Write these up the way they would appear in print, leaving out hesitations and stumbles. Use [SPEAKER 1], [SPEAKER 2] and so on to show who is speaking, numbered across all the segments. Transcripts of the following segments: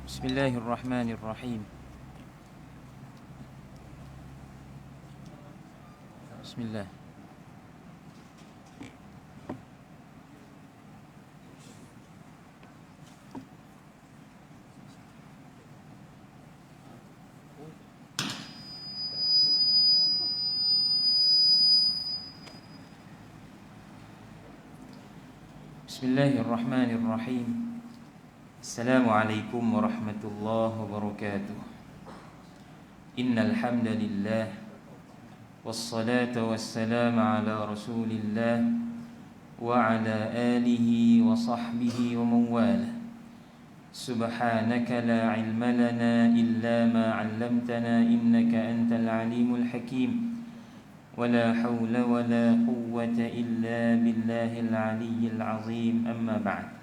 [SPEAKER 1] Bismillahirrahmanirrahim. Bismillah. Bismillahirrahmanirrahim. Assalamualaikum warahmatullahi wabarakatuh. Innal hamdalillah wassalatu wassalamu ala Rasulillah wa ala alihi wa sahbihi wa man wala. Subhanaka la ilma lana illa ma 'allamtana innaka antal alimul hakim. ولا حول ولا قوة إلا بالله العلي العظيم أما بعد.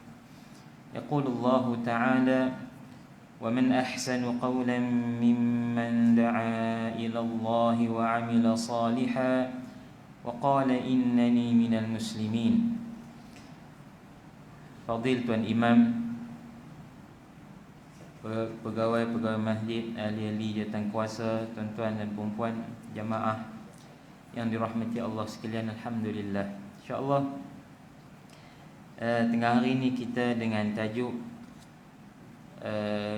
[SPEAKER 1] يقول الله تعالى: ومن أحسن قولا ممن دعا إلى الله وعمل صالحا وقال إنني من المسلمين. Fadil Tuan Imam, pegawai-pegawai masjid, ahli-ahli jawatankuasa, tuan-tuan dan puan-puan, jamaah yang dirahmati Allah sekalian, alhamdulillah. InsyaAllah tengah hari ini kita dengan tajuk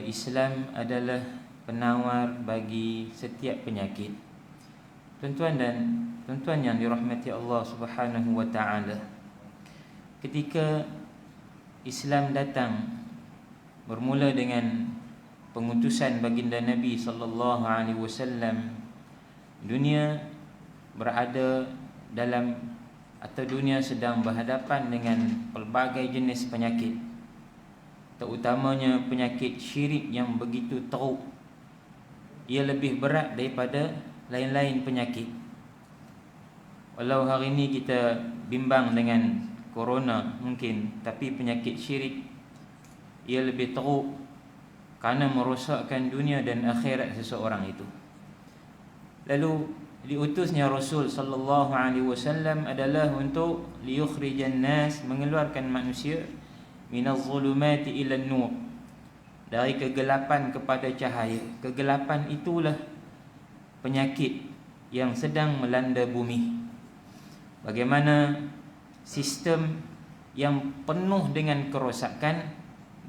[SPEAKER 1] Islam adalah penawar bagi setiap penyakit. Tuan-tuan yang dirahmati Allah Subhanahu wa taala, ketika Islam datang bermula dengan pengutusan baginda Nabi sallallahu alaihi wasallam, dunia berada dalam atau dunia sedang berhadapan dengan pelbagai jenis penyakit, terutamanya penyakit syirik yang begitu teruk. Ia lebih berat daripada lain-lain penyakit. Walau hari ini kita bimbang dengan corona mungkin, tapi penyakit syirik ia lebih teruk kerana merosakkan dunia dan akhirat seseorang itu. Lalu diutusnya Rasul sallallahu alaihi wasallam adalah untuk liyukhrijan nas, mengeluarkan manusia minaz zulumati ilan nur, dari kegelapan kepada cahaya. Kegelapan itulah penyakit yang sedang melanda bumi. Bagaimana sistem yang penuh dengan kerosakan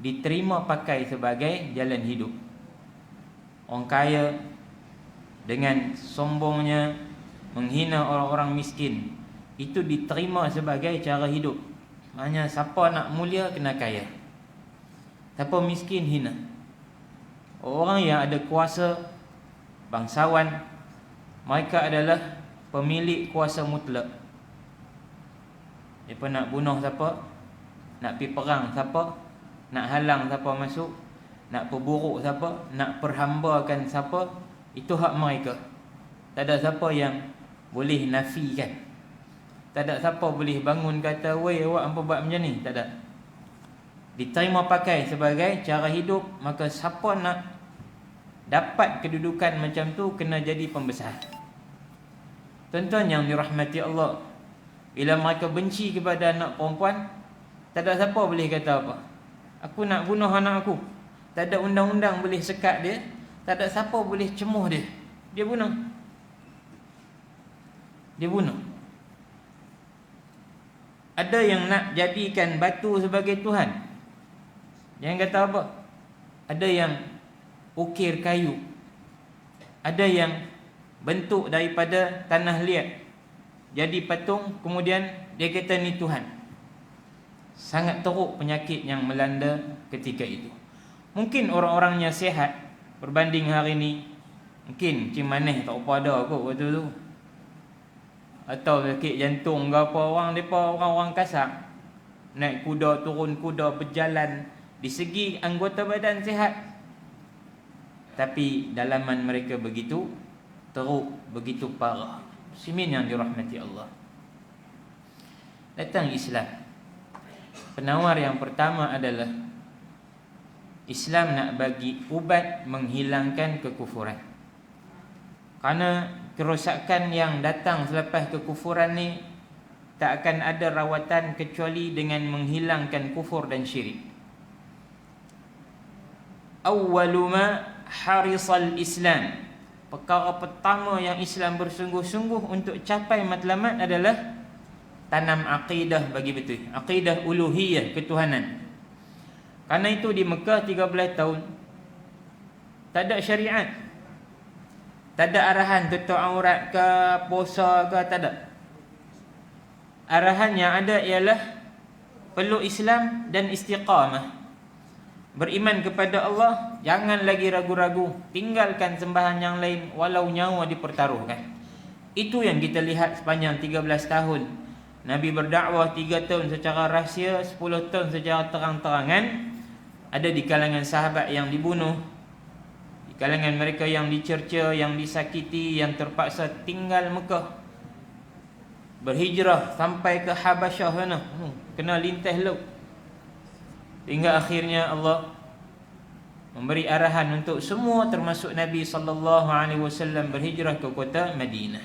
[SPEAKER 1] diterima pakai sebagai jalan hidup. Orang kaya dengan sombongnya menghina orang-orang miskin, itu diterima sebagai cara hidup. Maknanya siapa nak mulia kena kaya, siapa miskin hina. Orang yang ada kuasa, bangsawan, mereka adalah pemilik kuasa mutlak. Mereka nak bunuh siapa, nak pergi perang siapa, nak halang siapa masuk, nak perburuk siapa, nak perhambakan siapa, itu hak mereka. Tak ada siapa yang boleh nafikan. Tak ada siapa boleh bangun kata, "Weh, awak apa buat macam ni?" Tak ada. Diterima pakai sebagai cara hidup. Maka siapa nak dapat kedudukan macam tu kena jadi pembesar. Tuan-tuan yang dirahmati Allah, bila mereka benci kepada anak perempuan, tak ada siapa boleh kata apa. Aku nak bunuh anak aku. Tak ada undang-undang boleh sekat dia. Tak ada siapa boleh cemuh dia. Dia bunuh. Dia bunuh. Ada yang nak jadikan batu sebagai Tuhan. Jangan kata apa. Ada yang ukir kayu. Ada yang bentuk daripada tanah liat jadi patung, kemudian dia kata ni Tuhan. Sangat teruk penyakit yang melanda ketika itu. Mungkin orang-orangnya sihat berbanding hari ni, mungkin cing maneh tak apa ada kot waktu tu, atau sakit jantung ke apa. Orang-orang kasar, naik kuda, turun kuda, berjalan, di segi anggota badan sihat, tapi dalaman mereka begitu teruk, begitu parah. Muslimin yang dirahmati Allah, datang Islam. Penawar yang pertama adalah Islam nak bagi ubat menghilangkan kekufuran. Kerana kerosakan yang datang selepas kekufuran ni tak akan ada rawatan kecuali dengan menghilangkan kufur dan syirik. awwalu ma harisal Islam, perkara pertama yang Islam bersungguh-sungguh untuk capai matlamat adalah tanam akidah bagi betul, akidah uluhiyah, ketuhanan. Karena itu di Mekah 13 tahun tak ada syariat, tak ada arahan tutup aurat ke, puasa ke, tak ada. Arahan yang ada ialah peluk Islam dan istiqamah. Beriman kepada Allah, jangan lagi ragu-ragu, tinggalkan sembahan yang lain walau nyawa dipertaruhkan. Itu yang kita lihat sepanjang 13 tahun. Nabi berdakwah 3 tahun secara rahsia, 10 tahun secara terang-terangan. Ada di kalangan sahabat yang dibunuh, di kalangan mereka yang dicerca, yang disakiti, yang terpaksa tinggal Mekah, berhijrah sampai ke Habasyah sana, kena lintas laut. Hingga akhirnya Allah memberi arahan untuk semua termasuk Nabi SAW berhijrah ke kota Madinah.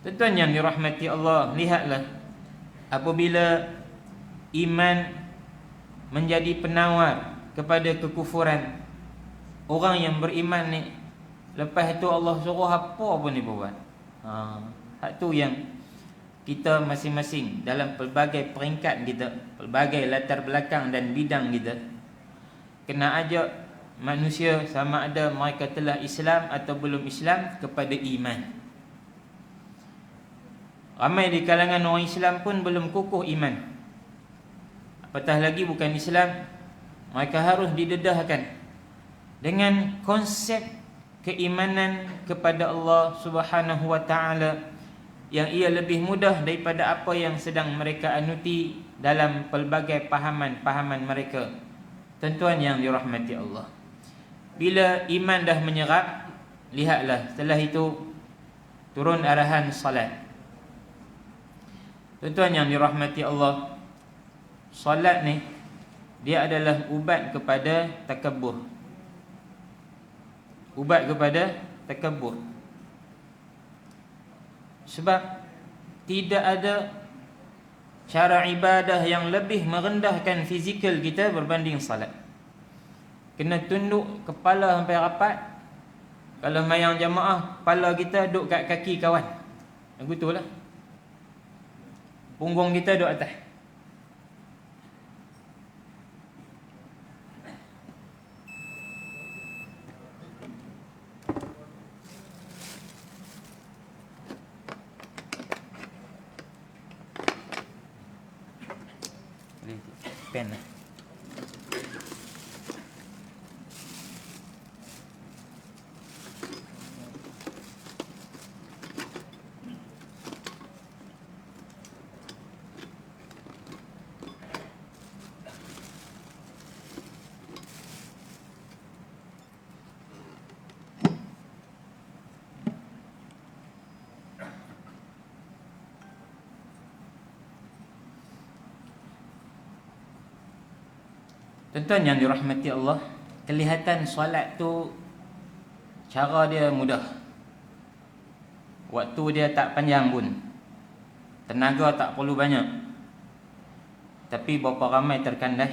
[SPEAKER 1] Tuan-tuan yang dirahmati Allah, lihatlah apabila iman menjadi penawar kepada kekufuran, orang yang beriman ni lepas itu Allah suruh apa pun dia buat. Hak tu yang kita masing-masing dalam pelbagai peringkat kita, pelbagai latar belakang dan bidang kita, kena ajak manusia sama ada mereka telah Islam atau belum Islam kepada iman. Ramai di kalangan orang Islam pun belum kukuh iman, apatah lagi bukan Islam. Mereka harus didedahkan dengan konsep keimanan kepada Allah Subhanahu wa taala yang ia lebih mudah daripada apa yang sedang mereka anuti dalam pelbagai pahaman-pahaman mereka. Tuan-tuan yang dirahmati Allah, bila iman dah menyerap, lihatlah setelah itu turun arahan salat. Tuan-tuan yang dirahmati Allah, salat ni dia adalah ubat kepada takabur. Ubat kepada takabur. Sebab tidak ada cara ibadah yang lebih merendahkan fizikal kita berbanding salat. Kena tunduk kepala sampai rapat. Kalau mayang jamaah, kepala kita duduk kat kaki kawan, lagu tu lah. Punggung kita duduk atas. Pen lah. Tuan-tuan yang dirahmati Allah, kelihatan solat tu cara dia mudah, waktu dia tak panjang pun, tenaga tak perlu banyak. Tapi berapa ramai terkandas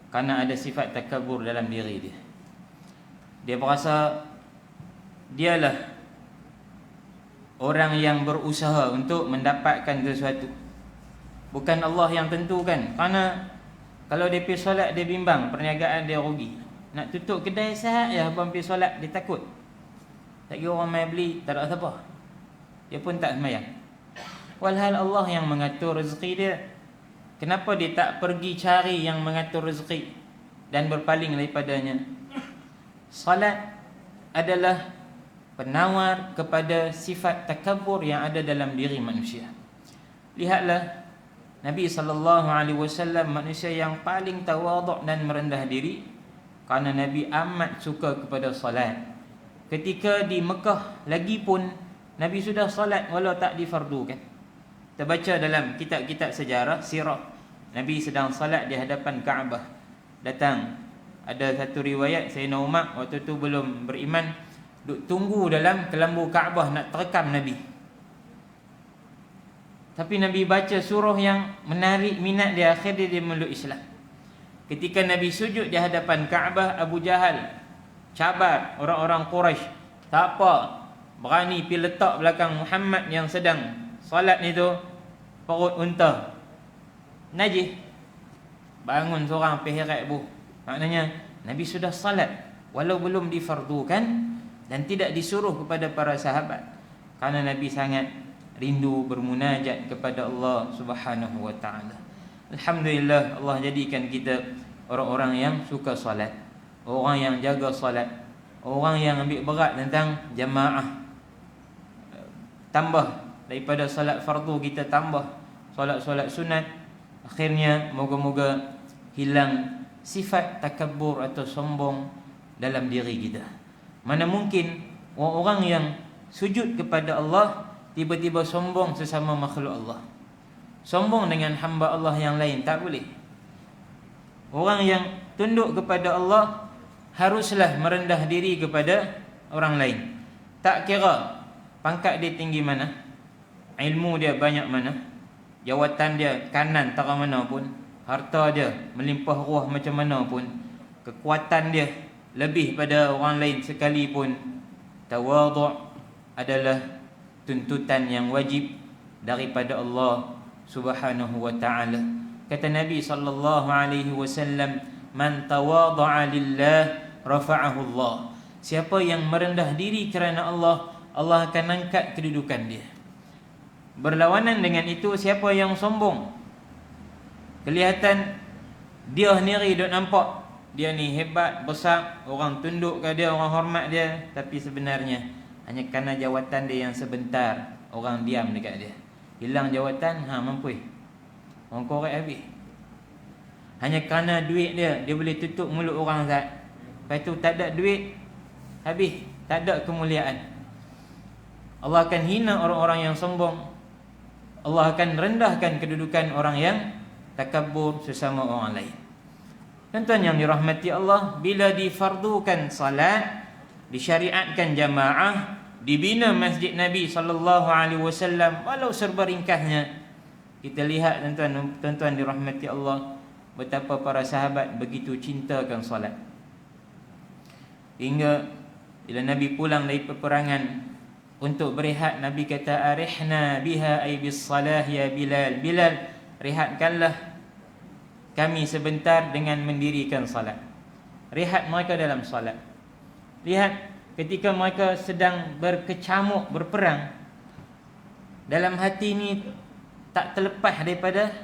[SPEAKER 1] kerana ada sifat takabur dalam diri dia. Dia berasa dialah orang yang berusaha untuk mendapatkan sesuatu, bukan Allah yang tentukan. Kerana kalau dia pergi solat, dia bimbang, perniagaan dia rugi. Nak tutup kedai sahaja ya, abang pergi solat, dia takut. Tak kira orang mai beli, tak ada siapa. Dia pun tak sembahyang. Walhal Allah yang mengatur rezeki dia. Kenapa dia tak pergi cari yang mengatur rezeki dan berpaling daripadanya? Salat adalah penawar kepada sifat takabur yang ada dalam diri manusia. Lihatlah Nabi SAW manusia yang paling tawaduk dan merendah diri, kerana Nabi amat suka kepada salat. Ketika di Mekah lagi pun Nabi sudah salat walau tak difardukan. Kita baca dalam kitab-kitab sejarah sirah, Nabi sedang salat di hadapan Kaabah. Datang ada satu riwayat Sayyidina Umar waktu tu belum beriman, duk tunggu dalam kelambu Kaabah nak terekam Nabi. Tapi Nabi baca surah yang menarik minat dia, akhirnya dia meluk Islam. Ketika Nabi sujud di hadapan Kaabah, Abu Jahal cabar orang-orang Quraisy, tak apa berani pergi letak belakang Muhammad yang sedang solat ni tu perut unta najis. Bangun seorang pergi heret bu. Maknanya Nabi sudah salat walau belum difardukan dan tidak disuruh kepada para sahabat, kerana Nabi sangat rindu bermunajat kepada Allah Subhanahu wa taala. Alhamdulillah, Allah jadikan kita orang-orang yang suka solat, orang yang jaga solat, orang yang ambil berat tentang jamaah. Tambah daripada solat fardu, kita tambah solat-solat sunat. Akhirnya moga-moga hilang sifat takabur atau sombong dalam diri kita. Mana mungkin orang-orang yang sujud kepada Allah tiba-tiba sombong sesama makhluk Allah, sombong dengan hamba Allah yang lain. Tak boleh. Orang yang tunduk kepada Allah haruslah merendah diri kepada orang lain. Tak kira pangkat dia tinggi mana, ilmu dia banyak mana, jawatan dia kanan tara mana pun, harta dia melimpah ruah macam mana pun, kekuatan dia lebih pada orang lain sekalipun, tawadhu' adalah tuntutan yang wajib daripada Allah Subhanahu wa taala. Kata Nabi sallallahu alaihi wasallam, man tawadha'a lillah rafa'ahu Allah. Siapa yang merendah diri kerana Allah, Allah akan angkat kedudukan dia. Berlawanan dengan itu, siapa yang sombong, kelihatan dia sendiri duk nampak dia ni hebat, besar, orang tunduk ke dia, orang hormat dia, tapi sebenarnya hanya kerana jawatan dia yang sebentar, orang diam dekat dia. Hilang jawatan, mampu orang korek habis. Hanya kerana duit dia boleh tutup mulut orang zat. Lepas tu tak ada duit, habis, tak ada kemuliaan. Allah akan hina orang-orang yang sombong. Allah akan rendahkan kedudukan orang yang takabur sesama orang lain. Tuan-tuan yang dirahmati Allah, bila difardukan salat, disyariatkan jamaah, dibina masjid Nabi sallallahu alaihi wasallam, walau serba ringkasnya, kita lihat tuan-tuan dirahmati Allah, betapa para sahabat begitu cintakan salat. Hingga bila Nabi pulang dari peperangan untuk berehat, Nabi kata, arihna biha ay bis salah ya Bilal. Bilal, rehatkanlah kami sebentar dengan mendirikan salat. Rehat mereka dalam salat. Lihat ketika mereka sedang berkecamuk, berperang, dalam hati ni tak terlepas daripada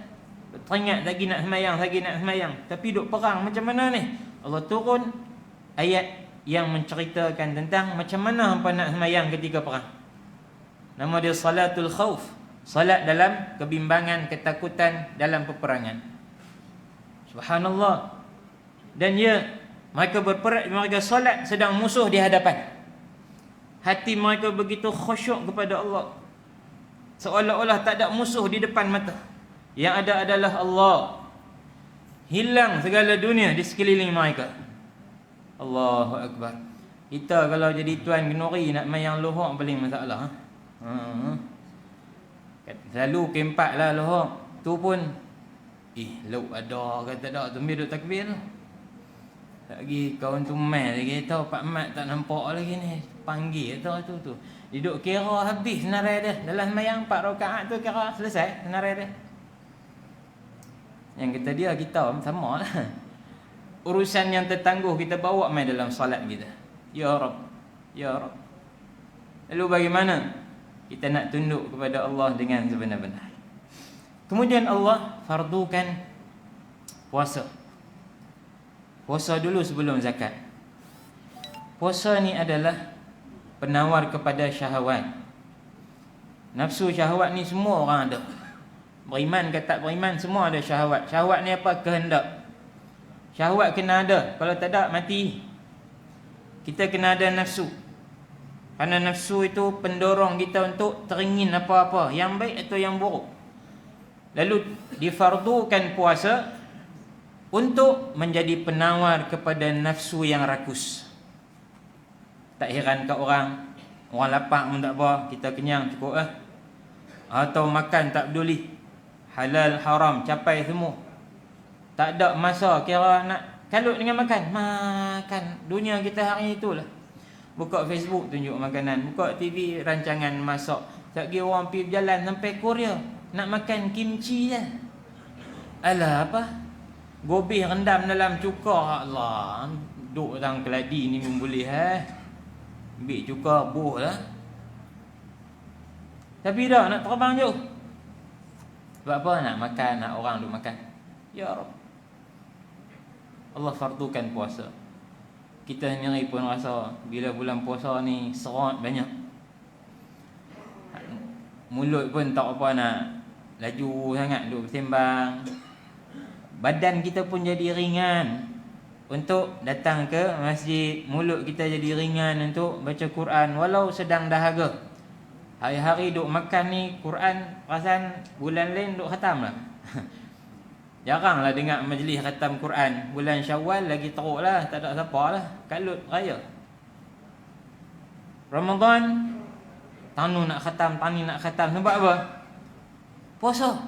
[SPEAKER 1] teringat lagi nak semayang, tapi duk perang macam mana ni? Allah turun ayat yang menceritakan tentang macam mana hampa nak semayang ketika perang. Nama dia salatul khauf, salat dalam kebimbangan, ketakutan dalam peperangan. Subhanallah. Dan mereka berperang, mereka solat sedang musuh di hadapan. Hati mereka begitu khusyuk kepada Allah, seolah-olah tak ada musuh di depan mata. Yang ada adalah Allah. Hilang segala dunia di sekeliling mereka. Allahu Akbar. Kita kalau jadi tuan kenuri nak mayang lohok paling masalah. Selalu keempat lah lohok. Tu pun lauk ada kata tak, tumbi duk takbir. Lagi kawan tu mai lagi tahu Pak Mat tak nampak lagi ni. Panggil tu. Duduk kira habis senarai dia. Dalam mayang 4 rakaat tu kira selesai senarai dia. Yang kata dia, kita sama lah. Urusan yang tertangguh kita bawa mai dalam salat kita. Ya Rabb, Ya Rabb. Lalu bagaimana kita nak tunduk kepada Allah dengan sebenar-benar? Kemudian Allah fardukan puasa. Puasa dulu sebelum zakat. Puasa ni adalah penawar kepada syahwat. Nafsu syahwat ni semua orang ada. Beriman ke tak beriman, semua ada syahwat. Syahwat ni apa? Kehendak. Syahwat kena ada. Kalau tak ada, mati. Kita kena ada nafsu. Kerana nafsu itu pendorong kita untuk teringin apa-apa, yang baik atau yang buruk. Lalu difardukan puasa untuk menjadi penawar kepada nafsu yang rakus. Tak heran kat orang lapar pun tak apa, kita kenyang cukup lah. Atau makan tak peduli, halal haram capai semua. Tak ada masa kira nak kalut dengan makan. Makan. Dunia kita hari itulah. Buka Facebook tunjuk makanan, buka TV rancangan masak. Tak kira orang pergi berjalan sampai Korea nak makan kimchi je. Alah apa? Gobi rendam dalam cuka. Allah, duk dalam keladi ni pun boleh ambil cuka buh lah. Tapi dah nak terbang jauh. Sebab apa? Nak makan, nak orang duk makan. Ya Rabb, Allah fardukan puasa. Kita sendiri pun rasa bila bulan puasa ni serat banyak. Mulut pun tak apa nak laju sangat duk bersembang. Badan kita pun jadi ringan untuk datang ke masjid. Mulut kita jadi ringan untuk baca Quran walau sedang dahaga. Hari-hari duk makan ni Quran, perasan bulan lain duk khatam lah. Jaranglah dengar majlis khatam Quran. Bulan Syawal lagi teruk lah, tak ada siapa lah, kalut raya. Ramadan tanu nak khatam, tani nak khatam. Sebab apa? Puasa.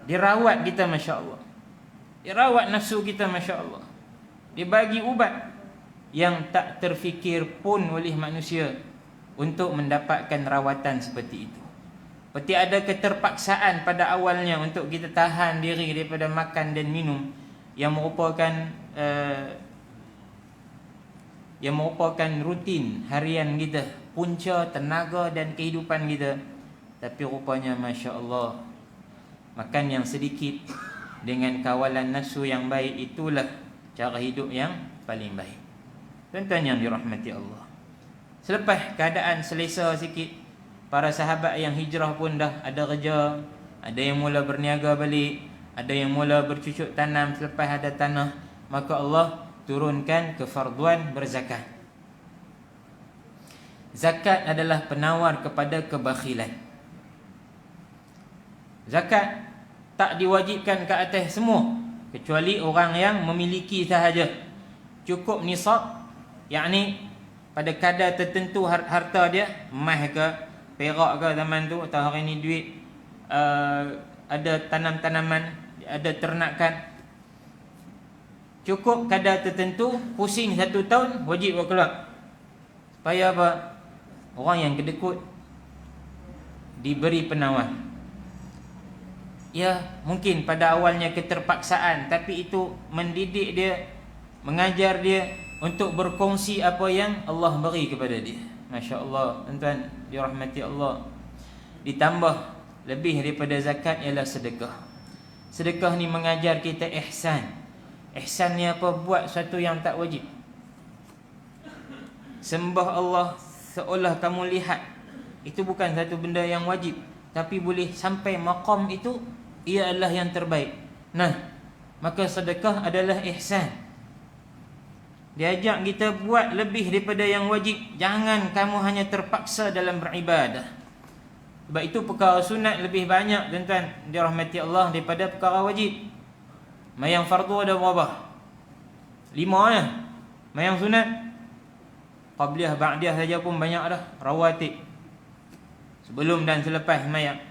[SPEAKER 1] Dirawat kita, Masya Allah. Dirawat nafsu kita, Masya Allah. Dibagi ubat yang tak terfikir pun oleh manusia untuk mendapatkan rawatan seperti itu. Seperti ada keterpaksaan pada awalnya untuk kita tahan diri daripada makan dan minum yang merupakan rutin harian kita, punca tenaga dan kehidupan kita. Tapi rupanya Masya Allah, makan yang sedikit dengan kawalan nafsu yang baik, itulah cara hidup yang paling baik. Tuan-tuan yang dirahmati Allah, selepas keadaan selesa sikit, para sahabat yang hijrah pun dah ada kerja. Ada yang mula berniaga balik, ada yang mula bercucuk tanam selepas ada tanah. Maka Allah turunkan kefarduan berzakat. Zakat adalah penawar kepada kebakhilan. Zakat tak diwajibkan ke atas semua, kecuali orang yang memiliki sahaja. Cukup nisab, yakni pada kadar tertentu harta dia, emas ke perak ke zaman tu, atau hari ni duit, ada tanam-tanaman, ada ternakan, cukup kadar tertentu, pusing 1 tahun, wajib buat keluar. Supaya apa? Orang yang kedekut diberi penawar. Ya, mungkin pada awalnya keterpaksaan, tapi itu mendidik dia, mengajar dia untuk berkongsi apa yang Allah beri kepada dia. Masya Allah, tuan-tuan dirahmati Allah. Ditambah lebih daripada zakat ialah sedekah. Sedekah ni mengajar kita ihsan. Ihsan ni apa? Buat sesuatu yang tak wajib. Sembah Allah seolah kamu lihat. Itu bukan satu benda yang wajib, tapi boleh sampai maqam itu, ia adalah yang terbaik. Nah, maka sedekah adalah ihsan. Diajak kita buat lebih daripada yang wajib. Jangan kamu hanya terpaksa dalam beribadah. Sebab itu perkara sunat lebih banyak, tuan-tuan dirahmati Allah, daripada perkara wajib. Mayang fardu ada berapa? 5 ya. Mayang sunat, qabliyah, ba'diyah saja pun banyak dah. Rawatib, sebelum dan selepas mayang.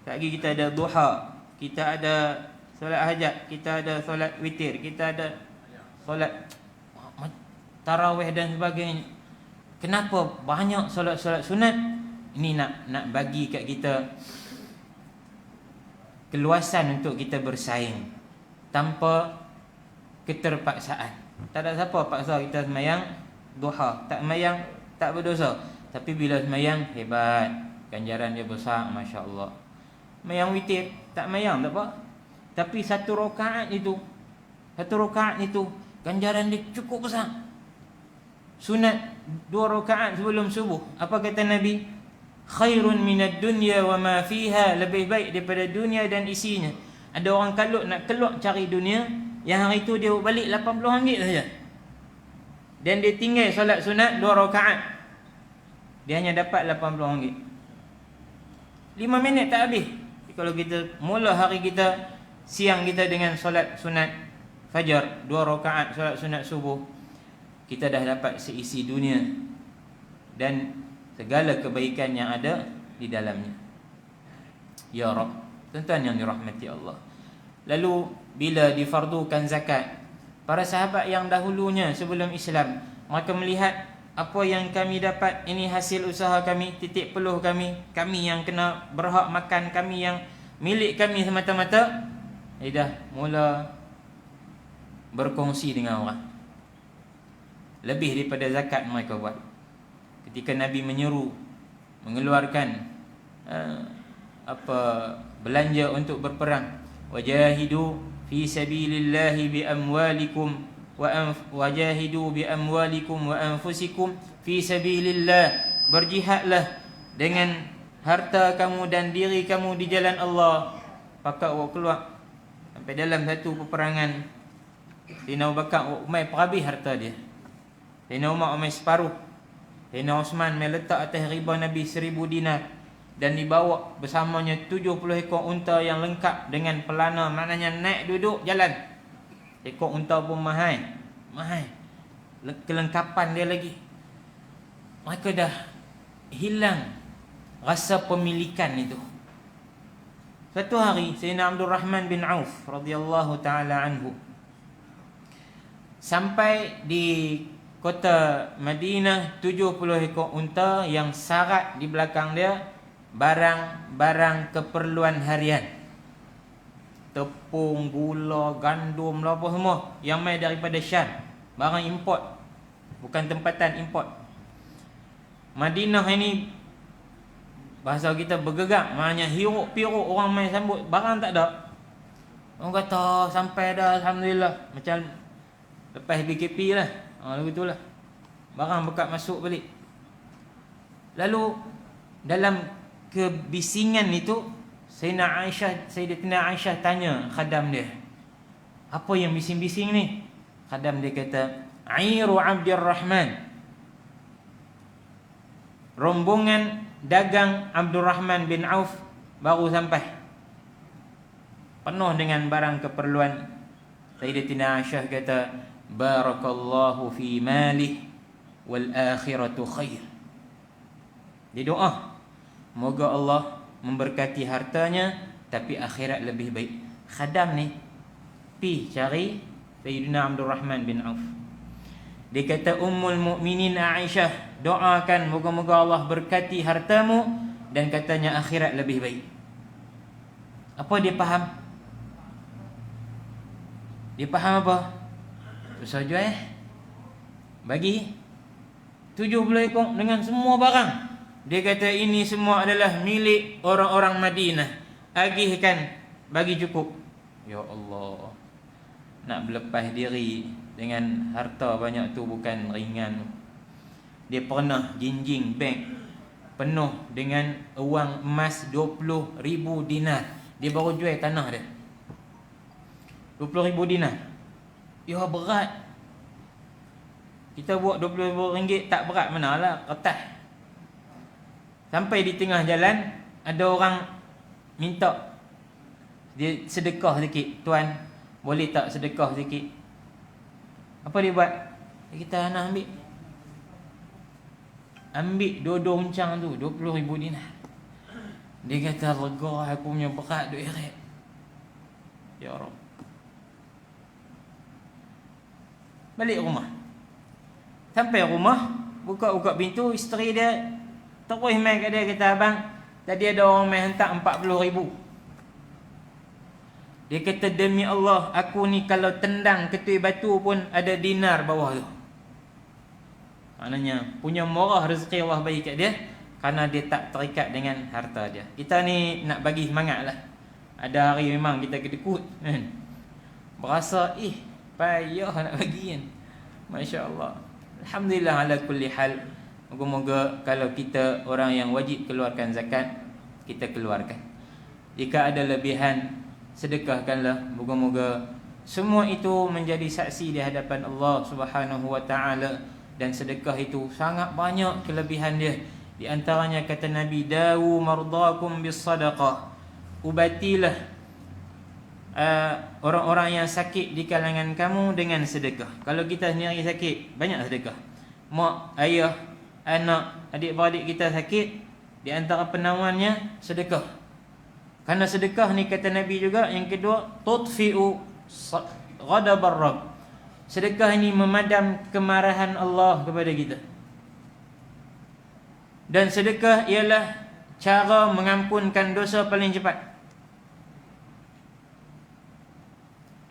[SPEAKER 1] Lagi kita ada duha, kita ada solat hajat, kita ada solat witir, kita ada solat tarawih dan sebagainya. Kenapa banyak solat-solat sunat? Ini nak bagi kat kita keluasan untuk kita bersaing tanpa keterpaksaan. Tak ada siapa paksa kita semayang duha. Tak semayang tak berdosa. Tapi bila semayang, hebat, ganjaran dia besar, Masya Allah. Semayang witir, tak semayang tak apa, tapi satu rakaat itu ganjaran dia cukup besar. Sunat 2 rakaat sebelum subuh, apa kata Nabi? Khairun minad dunya wa ma fiha, lebih baik daripada dunia dan isinya. Ada orang kalut nak keluar cari dunia, yang hari itu dia balik RM80 saja, dan dia tinggal solat sunat 2 rakaat, dia hanya dapat RM80. 5 minit tak habis. Kalau kita mula hari kita, siang kita dengan solat sunat fajar 2 rakaat, solat sunat subuh, kita dah dapat seisi dunia dan segala kebaikan yang ada di dalamnya. Ya Rabb, tuan-tuan yang dirahmati Allah. Lalu bila difardukan zakat. Para sahabat yang dahulunya sebelum Islam, mereka melihat apa yang kami dapat ini hasil usaha kami, titik peluh kami, kami yang kena berhak makan, kami yang milik kami semata-mata. Dah mula berkongsi dengan orang. Lebih daripada zakat mereka buat. Ketika Nabi menyeru mengeluarkan belanja untuk berperang, wajahidu fi sabilillahi bi amwalikum wajahidu bi amwalikum wa anfusikum fi sabilillah, berjihadlah dengan harta kamu dan diri kamu di jalan Allah. Pakat awak keluar sampai dalam satu peperangan, Sayyidina Abu Bakar umai perhabis harta dia, Sayyidina Umar umai separuh, Sayyidina Osman mai letak atas riba Nabi 1000 dinar, dan dibawa bersamanya 70 ekor unta yang lengkap dengan pelana, maknanya naik duduk jalan. Ekor unta pun mahal, kelengkapan dia lagi. Mereka dah hilang rasa pemilikan itu. Satu hari Sayyidina Abdul Rahman bin Auf radhiyallahu taala anhu sampai di kota Madinah, 70 ekor unta yang syarat di belakang dia barang-barang keperluan harian. Tepung, gula, gandum lah apa semua yang mai daripada Syam, barang import, bukan tempatan import. Madinah ini bahasa kita bergerak, maknanya hiruk piruk, orang mai sambut, barang tak ada. Orang kata sampai dah alhamdulillah, macam lepas BKP lah. Begitulah. Barang bekat masuk balik. Lalu dalam kebisingan itu, Sayyidatina Aisyah tanya khadam dia, apa yang bising-bising ni? Khadam dia kata, Airu Abdurrahman, rombongan dagang Abdurrahman bin Auf baru sampai, penuh dengan barang keperluan. Sayyidatina Aisyah kata, barakallahu fi malih wal akhiratu khair. Dia doa, moga Allah memberkati hartanya tapi akhirat lebih baik. Khadam ni pi cari Sayyidina Abdul Rahman bin Auf. Dia kata, Ummul Mukminin Aisyah doakan moga-moga Allah berkati hartamu dan katanya akhirat lebih baik. Apa dia faham? Dia faham apa? Susah jual bagi 70 ekor dengan semua barang. Dia kata ini semua adalah milik orang-orang Madinah. Agihkan, bagi cukup. Ya Allah, nak berlepas diri dengan harta banyak tu bukan ringan. Dia pernah jinjing bank penuh dengan wang emas 20,000 dinar. Dia baru jual tanah dia 20,000 dinar. Ya berat. Kita buat 20,000 ringgit tak berat manalah, kertas. Sampai di tengah jalan ada orang minta dia sedekah sikit. Tuan, boleh tak sedekah sikit? Apa dia buat? Kita nak ambil dua-dua uncang tu 20,000 dinar. Dia kata, lega aku punya berat duit akhirat. Ya Rabb. Balik rumah. Sampai rumah, buka pintu, isteri dia terus mai kat dia, kata, abang, tadi ada orang mai hantar 40,000. Dia kata, demi Allah, aku ni kalau tendang ketui batu pun ada dinar bawah tu. Maknanya punya murah rezeki Allah bagi kat dia kerana dia tak terikat dengan harta dia. Kita ni nak bagi semangat lah. Ada hari memang kita kedekut kan, berasa payah nak bagi kan. Masya Allah. Alhamdulillah ala kulli hal. Moga-moga kalau kita orang yang wajib keluarkan zakat, kita keluarkan. Jika ada lebihan, sedekahkanlah. Moga-moga semua itu menjadi saksi di hadapan Allah Subhanahu wa taala. Dan sedekah itu sangat banyak kelebihan dia. Di antaranya kata Nabi, dawu mardakum bis sadaqah. Ubatilah orang-orang yang sakit di kalangan kamu dengan sedekah. Kalau kita sendiri sakit, banyak sedekah. Mak, ayah, anak, adik-beradik kita sakit, di antara penawannya sedekah. Karena sedekah ni kata Nabi juga, yang kedua, tudfi'u ghadabar Rabb. Sedekah ini memadam kemarahan Allah kepada kita. Dan sedekah ialah cara mengampunkan dosa paling cepat.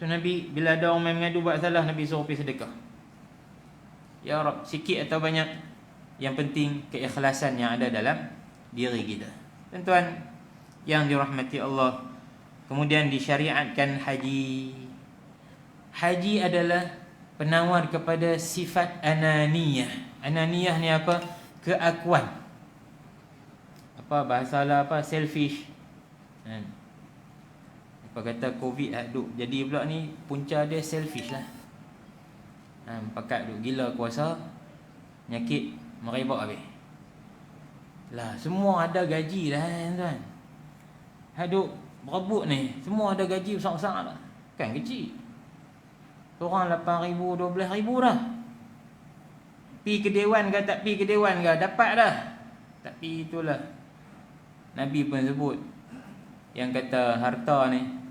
[SPEAKER 1] Tu Nabi bila ada orang mengadu buat salah, Nabi suruh pergi sedekah. Ya Rab, sikit atau banyak, yang penting keikhlasan yang ada dalam diri kita. Tuan-tuan yang dirahmati Allah, kemudian disyariatkan haji. Haji adalah penawar kepada sifat ananiyah. Ananiyah ni apa? Keakuan. Apa bahasa lah, apa? Selfish. Apa kata COVID duk jadi pula ni, punca dia selfish lah. Pakat duk gila kuasa, nyakit meribak habis. Lah semua ada gaji dah tuan. Haduk berebut ni, semua ada gaji besar-besar dah. Kan kecil. Orang 8,000, 12,000 dah. Pi ke dewan ke tak pi ke dewan ke, dapat dah. Tapi itulah Nabi pun sebut, yang kata harta ni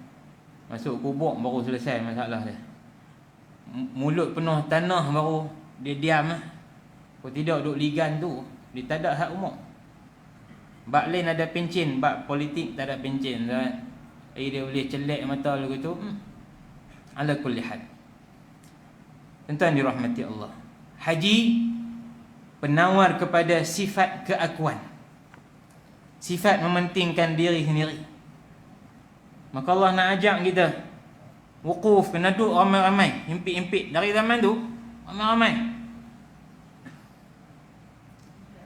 [SPEAKER 1] masuk kubur baru selesai masalah dia. Mulut penuh tanah baru dia diam lah. Kalau tidak duk ligan tu, dia tak ada hak umur. Bak lain ada pencen, bak politik tak ada pencen kan. Dia boleh celek mata lagu tu. Ala kulli hal. Tuan-tuan dirahmati Allah. Haji penawar kepada sifat keakuan. Sifat mementingkan diri sendiri. Maka Allah nak ajak kita wukuf, kena duduk ramai-ramai, impit-impit. Dari zaman tu ramai-ramai.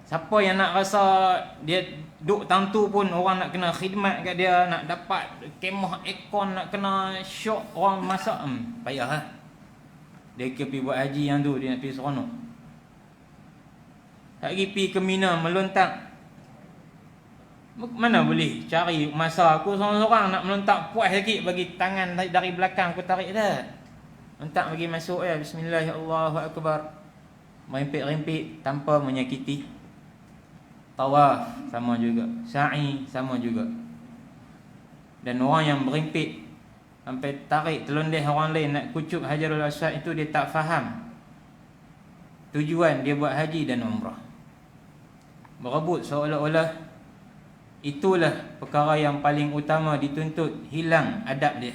[SPEAKER 1] Siapa yang nak rasa dia duduk tentu pun orang nak kena khidmat kat dia, nak dapat kemah aircon, nak kena syok orang masak, payah lah. Dia pergi buat haji yang tu, dia nak pergi seronok. Tak pergi pergi ke Mina melontak, mana boleh cari masa aku seorang-seorang nak melontak puas sikit, bagi tangan dari belakang aku tarik dah. Lontak bagi masuk ya, bismillah, Allahu akbar. Merimpit-rimpit tanpa menyakiti. Tawaf sama juga, sa'i sama juga. Dan orang yang berimpit sampai tarik telondeh orang lain nak kucuk Hajarul Aswad itu, dia tak faham tujuan dia buat haji dan umrah. Berebut seolah-olah itulah perkara yang paling utama, dituntut hilang adab dia.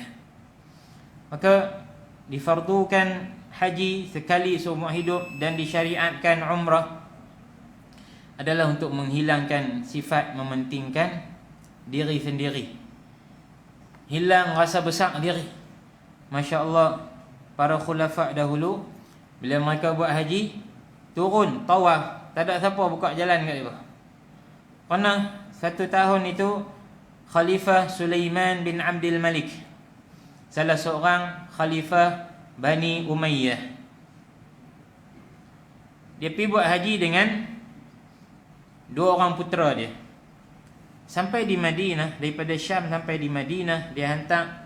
[SPEAKER 1] Maka difardukan haji sekali seumur hidup dan disyariatkan umrah adalah untuk menghilangkan sifat mementingkan diri sendiri, hilang rasa besar diri. Masya Allah, para khulafa dahulu bila mereka buat haji, turun tawaf, tak ada siapa buka jalan kat dia. Pernah satu tahun itu Khalifah Sulaiman bin Abdul Malik, salah seorang khalifah Bani Umayyah, dia pergi buat haji dengan 2 orang putera dia. Sampai di Madinah, daripada Syam sampai di Madinah, dia hantar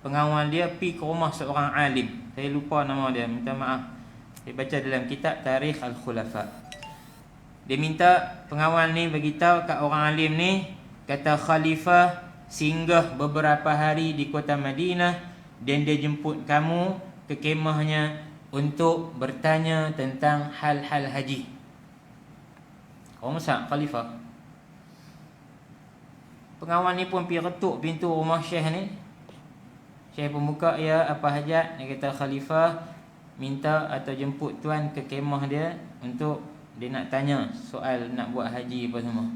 [SPEAKER 1] pengawal dia pergi ke rumah seorang alim. Saya lupa nama dia, minta maaf. Saya baca dalam kitab Tarikh Al-Khulafa. Dia minta pengawal ni beritahu kat orang alim ni, kata khalifah singgah beberapa hari di kota Madinah dan dia jemput kamu ke kemahnya untuk bertanya tentang hal-hal haji. Orang masak khalifah. Pengawal ni pun pergi ketuk pintu rumah Syekh ni. Syekh pun buka, ya apa hajat? Dia kata khalifah minta atau jemput tuan ke kemah dia untuk dia nak tanya soal nak buat haji apa semua.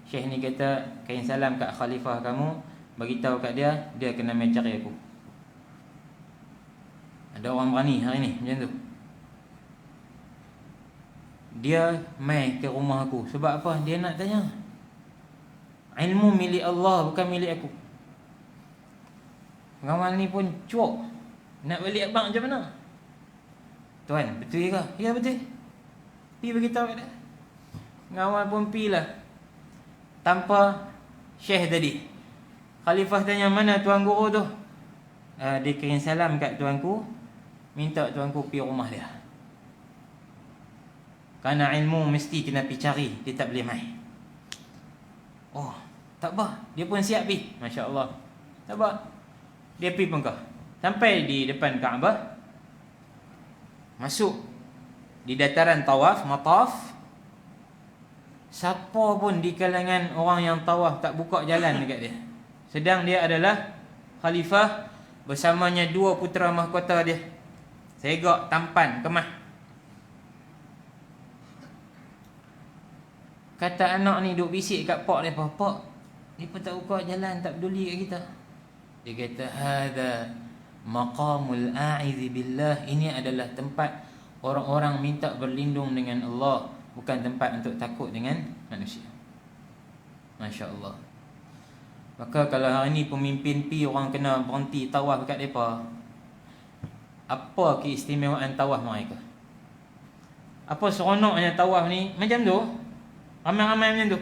[SPEAKER 1] Syekh ni kata, kain salam kat khalifah kamu, beritahu kat dia, dia kena mai cari aku. Ada orang berani hari ni macam tu. Dia mai ke rumah aku. Sebab apa? Dia nak tanya. Ilmu milik Allah, bukan milik aku. Pengawal ni pun cuak. Nak balik abang macam mana? Tuan, betul ke? Ya betul. Pergi beritahu kat dia. Pengawal pun pergilah tanpa Syekh tadi. Khalifah tanya, mana tuan guru tu? Dia kirim salam kat tuanku, minta tuanku pergi rumah dia. Kerana ilmu mesti kena pergi cari, dia tak boleh mai. Oh, tak apa, dia pun siap pergi. Masya Allah. Tak apa. Dia pergi Mekah. Sampai di depan Kaabah, masuk di dataran tawaf, mataf. Siapa pun di kalangan orang yang tawaf tak buka jalan dekat dia. Sedang dia adalah khalifah, bersamanya 2 putera mahkota dia. Segak, tampan, kemah. Kata anak ni duk bisik kat pak dia, "Pak, dia pun tak buka jalan, tak peduli kat kita." Dia kata, "Hadza maqamul a'izi billah." Ini adalah tempat orang-orang minta berlindung dengan Allah, bukan tempat untuk takut dengan manusia. Masya Allah. Maka kalau hari ni pemimpin pi orang kena berhenti tawaf kat mereka, apa keistimewaan tawaf mereka? Apa seronoknya tawaf ni? Macam tu, ramai-ramai macam tu,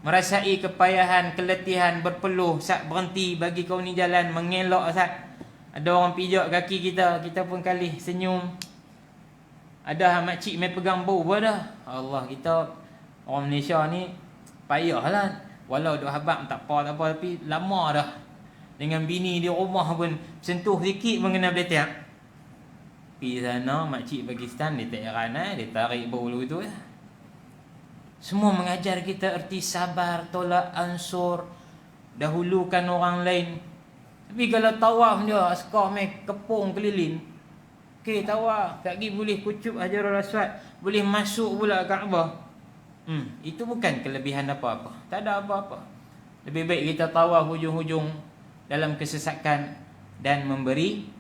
[SPEAKER 1] merasai kepayahan, keletihan, berpeluh, sat berhenti bagi kau ni jalan, mengelak sat. Ada orang pijak kaki kita, kita pun kali senyum. Ada makcik main pegang bau pun dah. Allah, kita orang Malaysia ni payahlah. Walau duk habaq tak apa, tapi lama dah. Dengan bini di rumah pun sentuh sikit pun kena beletak. Pergi sana makcik Pakistan, dia tak heran, dia tarik bau tu lah. Semua mengajar kita erti sabar, tolak ansur, dahulukan orang lain. Tapi kalau tawaf dia askar main kepung keliling. Okey, tawaf, tak lagi boleh kucup Hajarul Aswad, boleh masuk pula Kaabah. Itu bukan kelebihan apa-apa. Tak ada apa-apa. Lebih baik kita tawaf hujung-hujung dalam kesesakan dan memberi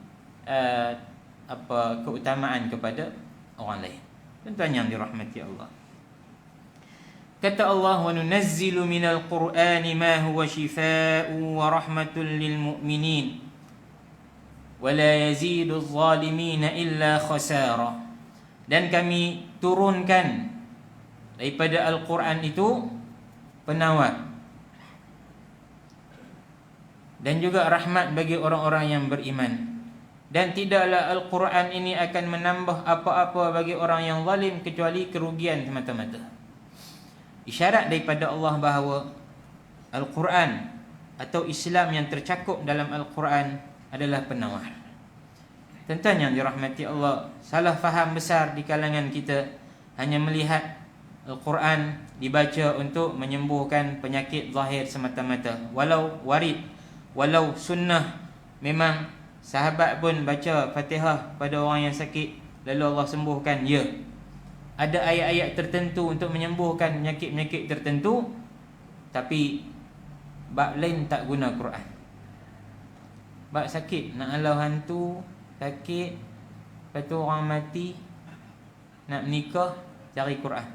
[SPEAKER 1] keutamaan kepada orang lain. Tuan-tuan yang dirahmati Allah. Kata Allah, "Wa nunazzilu minal Qur'ani ma huwa shifaa'un wa rahmatun lil mu'minin wa la yazidu adh-dhalimina illa khasara." Dan kami turunkan daripada Al-Quran itu penawar dan juga rahmat bagi orang-orang yang beriman. Dan tidaklah Al-Quran ini akan menambah apa-apa bagi orang yang zalim kecuali kerugian semata-mata. Isyarat daripada Allah bahawa Al-Quran atau Islam yang tercakup dalam Al-Quran adalah penawar. Tuan-tuan yang dirahmati Allah, salah faham besar di kalangan kita hanya melihat Al-Quran dibaca untuk menyembuhkan penyakit zahir semata-mata. Walau warid, walau sunnah, memang sahabat pun baca Fatihah pada orang yang sakit lalu Allah sembuhkan, ya. Ada ayat-ayat tertentu untuk menyembuhkan penyakit-penyakit tertentu, tapi bab lain tak guna Quran. Bab sakit, nak halau hantu, sakit, lepas tu orang mati, nak menikah, cari Quran.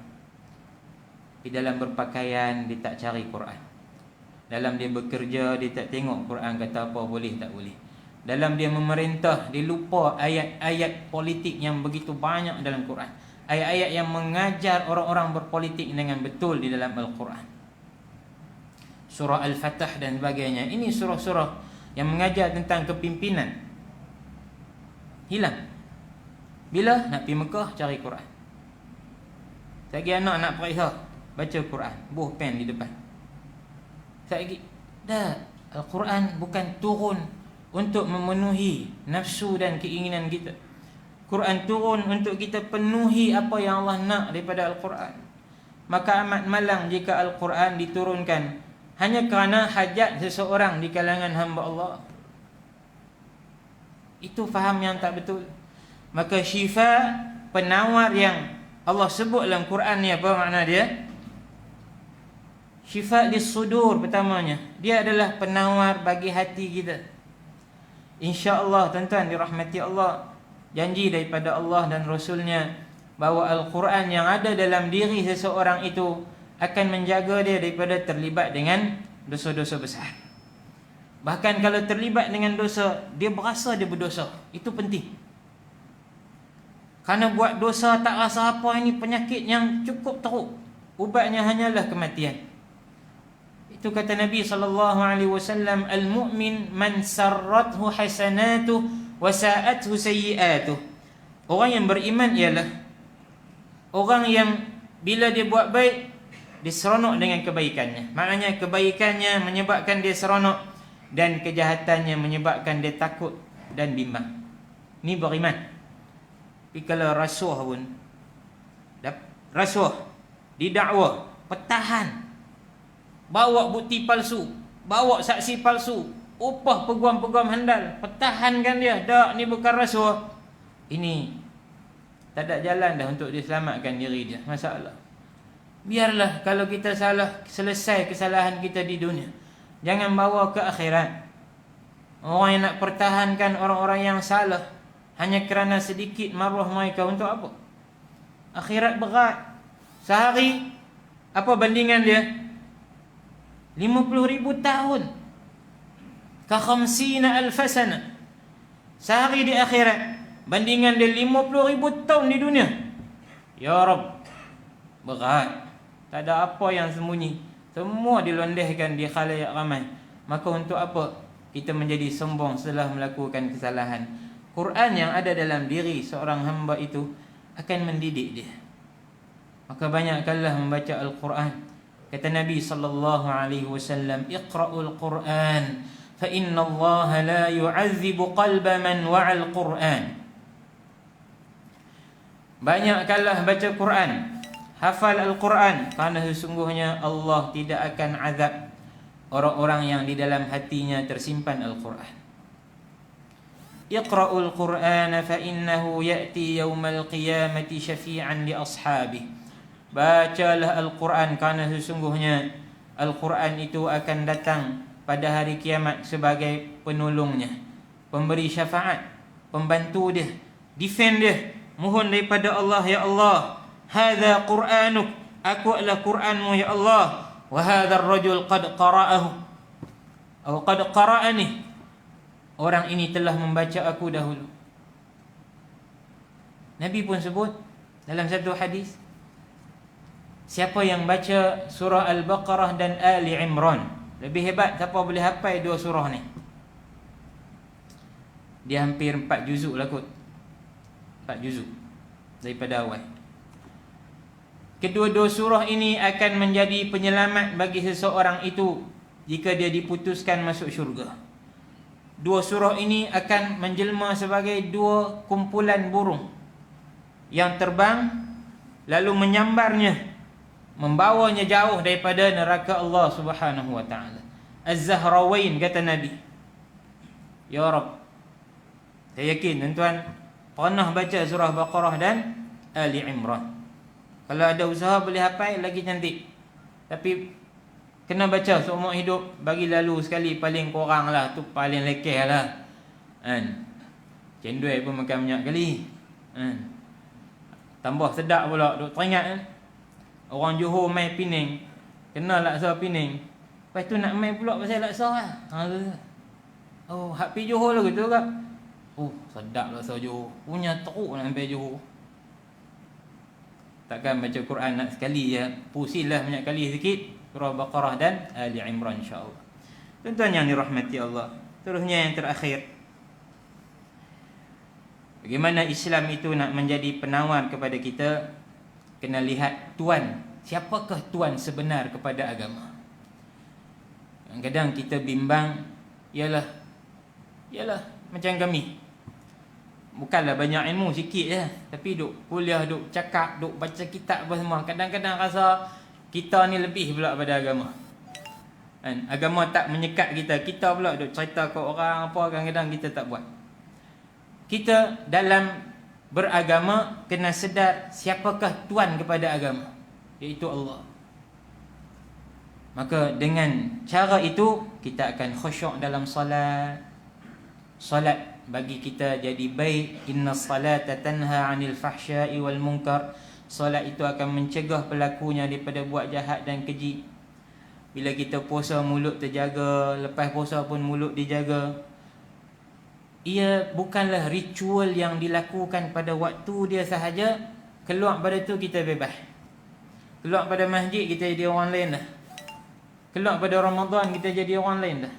[SPEAKER 1] Di dalam berpakaian, dia tak cari Quran. Dalam dia bekerja, dia tak tengok Quran kata apa boleh tak boleh. Dalam dia memerintah, dia lupa ayat-ayat politik yang begitu banyak dalam Quran. Ayat-ayat yang mengajar orang-orang berpolitik dengan betul di dalam Al-Quran. Surah Al-Fatah dan sebagainya. Ini surah-surah yang mengajar tentang kepimpinan. Hilang. Bila nak pergi Mekah, cari Quran. Lagi anak nak periksa, baca Quran, buh pen di depan. Lagi dah, Al-Quran bukan turun untuk memenuhi nafsu dan keinginan kita. Quran turun untuk kita penuhi apa yang Allah nak daripada Al-Quran. Maka amat malang jika Al-Quran diturunkan hanya kerana hajat seseorang di kalangan hamba Allah. Itu faham yang tak betul. Maka syifa, penawar yang Allah sebut dalam Quran ni, apa makna dia? Syifa lis-sudur pertamanya. Dia adalah penawar bagi hati kita. InsyaAllah tuan-tuan dirahmati Allah, janji daripada Allah dan Rasulnya bahawa Al-Quran yang ada dalam diri seseorang itu akan menjaga dia daripada terlibat dengan dosa-dosa besar. Bahkan kalau terlibat dengan dosa, dia berasa dia berdosa. Itu penting. Kerana buat dosa tak rasa apa, ini penyakit yang cukup teruk. Ubatnya hanyalah kematian. Itu kata Nabi SAW, al-mu'min man sarrathu hasanatuh wa sa'athu sayyi'atuh. Orang yang beriman ialah orang yang bila dia buat baik, dia seronok dengan kebaikannya. Maknanya kebaikannya menyebabkan dia seronok. dan kejahatannya menyebabkan dia takut dan bimbang. Ni beriman. Tapi kalau rasuah pun, rasuah, didakwa, pertahan, bawa bukti palsu, bawa saksi palsu, upah peguam-peguam handal, pertahankan dia. Tak, ni bukan rasuah. Ini tak ada jalan dah untuk diselamatkan diri dia. Masalah. Biarlah kalau kita salah, selesai kesalahan kita di dunia. Jangan bawa ke akhirat. Orang yang nak pertahankan orang-orang yang salah hanya kerana sedikit maruah mereka, untuk apa? Akhirat berat. Sehari, apa bandingan dia? 50,000 tahun. Ka khamsina alf sana. Sehari di akhirat, bandingan dia 50,000 tahun di dunia. Ya Rabb, berat. Tak ada apa yang sembunyi. Semua dilondehkan di khalayak ramai. Maka untuk apa kita menjadi sombong setelah melakukan kesalahan? Quran yang ada dalam diri seorang hamba itu akan mendidik dia. Maka banyakkanlah membaca Al-Quran. Kata Nabi sallallahu alaihi wasallam, "Iqra'ul Quran fa inna Allah la yu'azzibu qalba man wa'al Quran." Banyakkanlah baca Quran, hafal Al-Quran, kerana sesungguhnya Allah tidak akan azab orang-orang yang di dalam hatinya tersimpan Al-Quran. Iqra'ul Quran fa innahu ya'ti yawmal qiyamati syafi'an li ashabihi. Bacalah Al-Quran, kerana sesungguhnya Al-Quran itu akan datang pada hari kiamat sebagai penolongnya, pemberi syafaat, pembantu dia, defend dia. Mohon daripada Allah, ya Allah, hadza Qur'anuk, aku adalah Quranmu ya Allah, wa hadzal rajul qad qara'ahu atau qad qara'ani, orang ini telah membaca aku dahulu. Nabi pun sebut dalam satu hadis, siapa yang baca surah Al-Baqarah dan Ali Imran, lebih hebat siapa boleh hafal dua surah ni. Dia hampir 4 juzuk lah kot, 4 juzuk daripada awal. Kedua-dua surah ini akan menjadi penyelamat bagi seseorang itu jika dia diputuskan masuk syurga. Dua surah ini akan menjelma sebagai dua kumpulan burung yang terbang lalu menyambarnya, membawanya jauh daripada neraka Allah Subhanahu wa taala. Az-Zahrawain, kata Nabi. Ya Rabb, saya yakin tuan-tuan pernah baca surah Baqarah dan Ali Imran. Kalau ada usaha boleh hafal lagi cantik. Tapi kena baca seumur hidup, bagi lalu sekali paling kurang lah, tu paling lekeh lah. Kan? Cendol pun makan banyak kali. Kan? Tambah sedap pula, duk teringat kan? Orang Johor main Pening, kenal laksa Pening. Lepas tu nak main pula pasal laksa lah. Oh, hak pi Johor lah gitu kak. Oh, sedap laksa Johor. Punya teruk nak sampai Johor. Takkan baca Quran nak sekali ya, pusilah banyak kali sikit surah Baqarah dan Ali Imran insya-Allah. Tuan-tuan yang dirahmati Allah, terusnya yang terakhir, bagaimana Islam itu nak menjadi penawar kepada kita, kena lihat tuan, siapakah tuan sebenar kepada agama. Kadang-kadang kita bimbang, ialah macam kami, bukanlah banyak ilmu, sikit je, tapi duk kuliah, duk cakap, duk baca kitab apa semua. Kadang-kadang rasa kita ni lebih pula pada agama. Kan? Agama tak menyekat kita, kita pula duk cerita ke orang apa, kadang-kadang kita tak buat. Kita dalam beragama kena sedar siapakah tuan kepada agama, iaitu Allah. Maka dengan cara itu kita akan khusyuk dalam solat. Solat bagi kita jadi baik. Inna salata tanha 'anil fahsya'i wal munkar. Solat itu akan mencegah pelakunya daripada buat jahat dan keji. Bila kita puasa, mulut terjaga, lepas puasa pun mulut dijaga. Ia bukanlah ritual yang dilakukan pada waktu dia sahaja. Keluar pada tu kita bebas. Keluar pada masjid kita jadi orang lain dah. Keluar pada Ramadan kita jadi orang lain dah.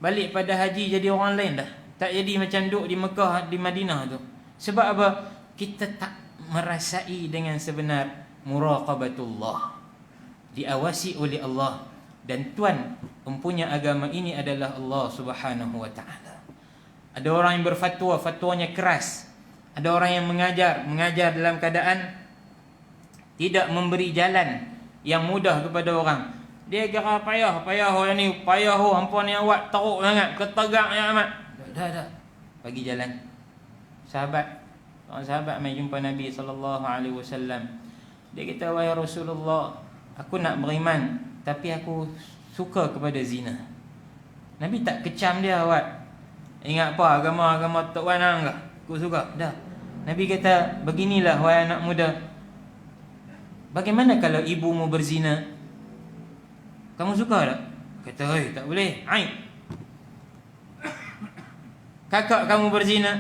[SPEAKER 1] Balik pada haji jadi orang lain dah. Tak jadi macam duduk di Mekah, di Madinah tu. Sebab apa? Kita tak merasai dengan sebenar muraqabatullah, diawasi oleh Allah. Dan tuan empunya agama ini adalah Allah Subhanahu wa taala. Ada orang yang berfatwa, fatwanya keras. Ada orang yang mengajar dalam keadaan tidak memberi jalan yang mudah kepada orang. Dia kira payah yang ni, payah ampun yang awak teruk sangat, ketegak yang amat. Dah. Bagi jalan. Seorang sahabat mai jumpa Nabi sallallahu alaihi wasallam. Dia kata, "Wahai Rasulullah, aku nak beriman tapi aku suka kepada zina." Nabi tak kecam dia, "Awak ingat apa agama Tok Wanang ke? Aku suka." Dah. Nabi kata, "Beginilah wahai anak muda. Bagaimana kalau ibumu berzina? Kamu suka tak?" Kata, "Tak boleh, aib." "Kakak kamu berzina,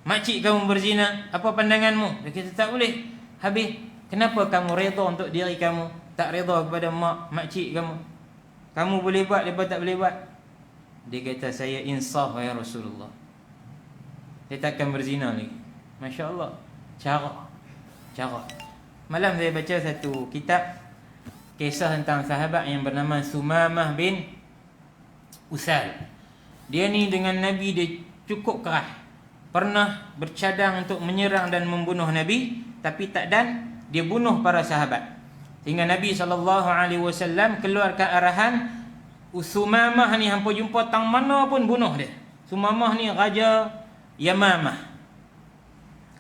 [SPEAKER 1] makcik kamu berzina, apa pandanganmu?" Dia kata, "Tak boleh." "Habis, kenapa kamu redha untuk diri kamu, tak redha kepada makcik kamu? Kamu boleh buat, mereka tak boleh buat." Dia kata, "Saya insaf ya Rasulullah. Dia takkan berzina lagi." Masya Allah. Cara. Malam saya baca satu kitab, kisah tentang sahabat yang bernama Sumamah bin Usal. Dia ni dengan Nabi dia cukup keras. Pernah bercadang untuk menyerang dan membunuh Nabi, tapi tak dan dia bunuh para sahabat. Sehingga Nabi SAW keluarkan arahan, Sumamah ni hampa jumpa tang mana pun bunuh dia. Sumamah ni Raja Yamamah.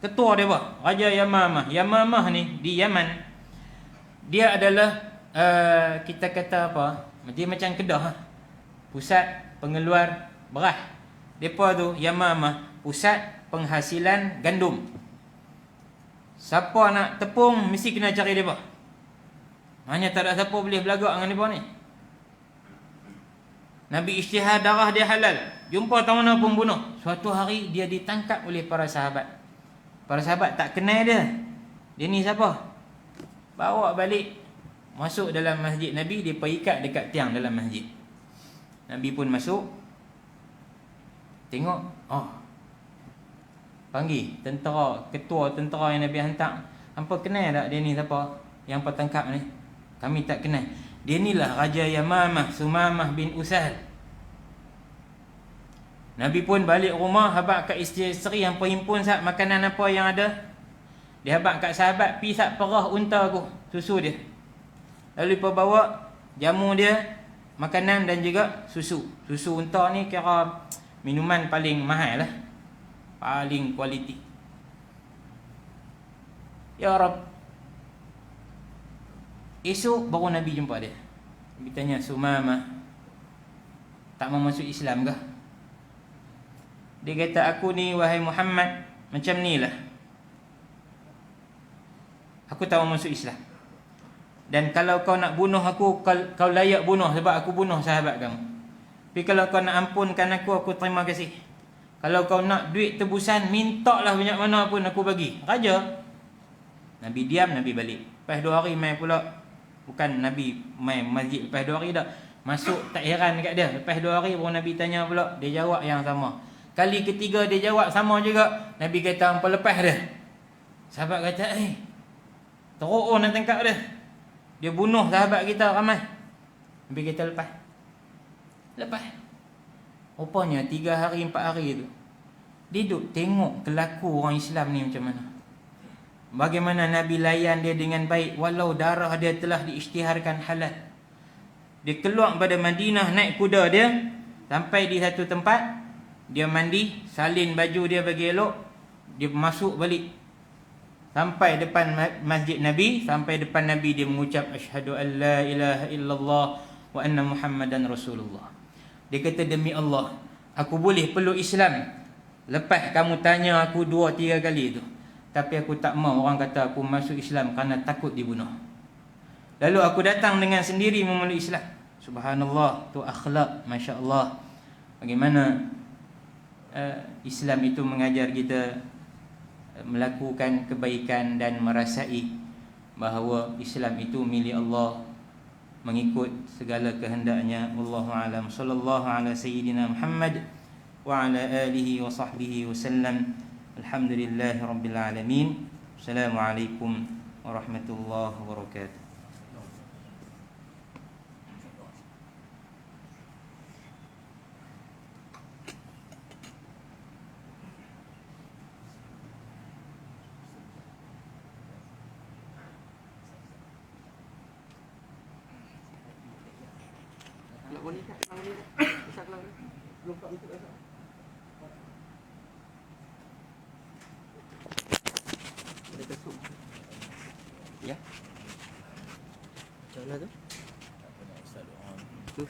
[SPEAKER 1] Ketua dia apa? Raja Yamamah. Yamamah ni di Yaman. Dia adalah kita kata apa? Dia macam Kedah. Pusat pengeluar beras. Depa tu Yamamah, pusat penghasilan gandum. Siapa nak tepung mesti kena cari depa. Hanya tak ada siapa boleh belagak dengan depa ni. Nabi ijtihad, darah dia halal. Jumpa tahu mana pembunuh. Suatu hari dia ditangkap oleh para sahabat. Para sahabat tak kenal dia. Dia ni siapa? Bawa balik, masuk dalam masjid Nabi, dia perikat dekat tiang dalam masjid. Nabi pun masuk, tengok, panggil tentera, ketua tentera yang Nabi hantar. Hampa kenal tak dia ni siapa? Yang tertangkap ni? Kami tak kenal. Dia inilah Raja Yamamah, Sumamah bin Usal. Nabi pun balik rumah, habaq kat isteri yang perhimpun sat makanan apa yang ada. Dia habaq kat sahabat, pi sat perah unta aku, susu dia. Lalu dia bawa jamu dia, makanan dan juga susu. Susu unta ni kira minuman paling mahal lah, paling kualiti. Ya Rab. Esok baru Nabi jumpa dia. Nabi tanya, "Sumamah, tak mau masuk Islam kah?" Dia kata, "Aku ni wahai Muhammad, macam ni lah. Aku tak mau masuk Islam. Dan kalau kau nak bunuh aku, kau layak bunuh sebab aku bunuh sahabat kamu. Tapi kalau kau nak ampunkan aku terima kasih. Kalau kau nak duit tebusan, mintalah banyak mana pun aku bagi." Raja. Nabi diam, Nabi balik. Lepas 2 hari main pula. Bukan Nabi main masjid lepas 2 hari dah. Masuk tak heran dekat dia. Lepas 2 hari baru Nabi tanya pula. Dia jawab yang sama. Kali ketiga dia jawab sama juga. Nabi kata, "Hampa lepas dia." Sahabat kata, teruk nak tangkap dia. Dia bunuh sahabat kita ramai. Nabi kata, Lepas. Rupanya 3 hari 4 hari tu, dia duduk tengok kelaku orang Islam ni macam mana. Bagaimana Nabi layan dia dengan baik, walau darah dia telah diisytiharkan halal. Dia keluar pada Madinah, naik kuda dia, sampai di satu tempat, dia mandi, salin baju dia bagi elok, dia masuk balik. Sampai depan masjid Nabi, sampai depan Nabi dia mengucap, "Asyhadu an la ilaha illallah wa anna Muhammadan Rasulullah." Dia kata, "Demi Allah, aku boleh peluk Islam lepas kamu tanya aku 2-3 kali tu. Tapi aku tak mau orang kata aku masuk Islam kerana takut dibunuh. Lalu aku datang dengan sendiri memeluk Islam." Subhanallah, tu akhlak, Masya Allah. Bagaimana Islam itu mengajar kita melakukan kebaikan dan merasai bahawa Islam itu milik Allah, mengikut segala kehendaknya. Wallahu a'lam. Sallallahu ala sayyidina Muhammad wa ala alihi wa sahbihi wasallam. Alhamdulillahi rabbil alamin. Assalamualaikum warahmatullahi wabarakatuh.
[SPEAKER 2] wanita, wanita. Isak lang. Lupa untuk isak. Ada kesuk. Ya. Macam mana tu? Tu